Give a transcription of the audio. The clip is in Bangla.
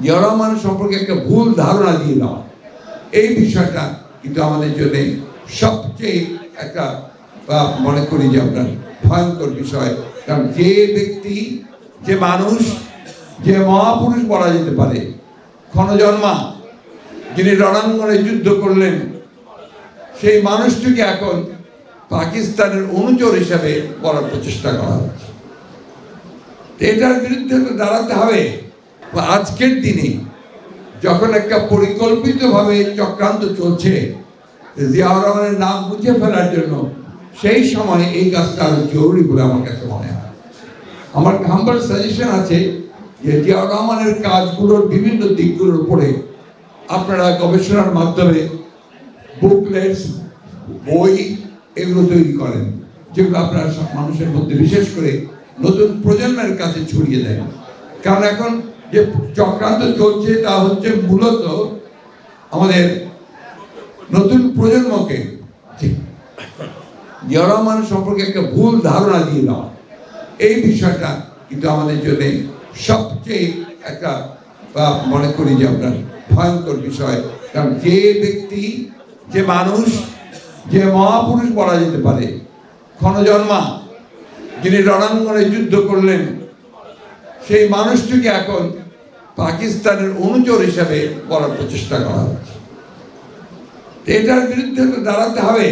জিয়াউর রহমান সম্পর্কে একটা ভুল ধারণা দিয়ে দেওয়া, এই বিষয়টা কিন্তু আমাদের জন্য সবচেয়ে একটা মনে করি যে আপনার ভয়ঙ্কর বিষয়। কারণ যে ব্যক্তি, যে মানুষ, যে মহাপুরুষ বলা যেতে পারে, ক্ষণজন্মা, যিনি রণাঙ্গনে যুদ্ধ করলেন, সেই মানুষটিকে এখন পাকিস্তানের অনুচর হিসাবে বলার প্রচেষ্টা করা হচ্ছে। এটার বিরুদ্ধে তো দাঁড়াতে হবে। আজকের দিনে যখন একটা পরিকল্পিতভাবে চক্রান্ত চলছে জিয়াউর রহমানের নাম মুছে ফেলার জন্য, সেই সময় এই কাজটা আরো জরুরি বলে আমার কাছে মনে হয়। আমার হাম্বল সাজেশন আছে যে জিয়াউর রহমানের কাজগুলোর বিভিন্ন দিকগুলোর উপরে আপনারা গবেষণার মাধ্যমে বুকলেটস, বই এগুলো তৈরি করেন, যেগুলো আপনারা মানুষের মধ্যে বিশেষ করে নতুন প্রজন্মের কাছে ছড়িয়ে দেন। কারণ এখন যে চক্রান্ত চলছে তা হচ্ছে মূলত আমাদের নতুন প্রজন্মকে জিয়াউর রহমান সম্পর্কে একটা ভুল ধারণা দিয়ে দেওয়া, এই বিষয়টা কিন্তু আমাদের জন্য সবচেয়ে একটা মনে করি যে আপনার ভয়ঙ্কর বিষয়। কারণ যে ব্যক্তি, যে মানুষ, যে মহাপুরুষ বলা যেতে পারে, ক্ষণজন্মা, যিনি রণাঙ্গনে যুদ্ধ করলেন, সেই মানুষটিকে এখন পাকিস্তানের অনুচর হিসাবে বলার প্রচেষ্টা করা হচ্ছে। এটার বিরুদ্ধে তো দাঁড়াতে হবে।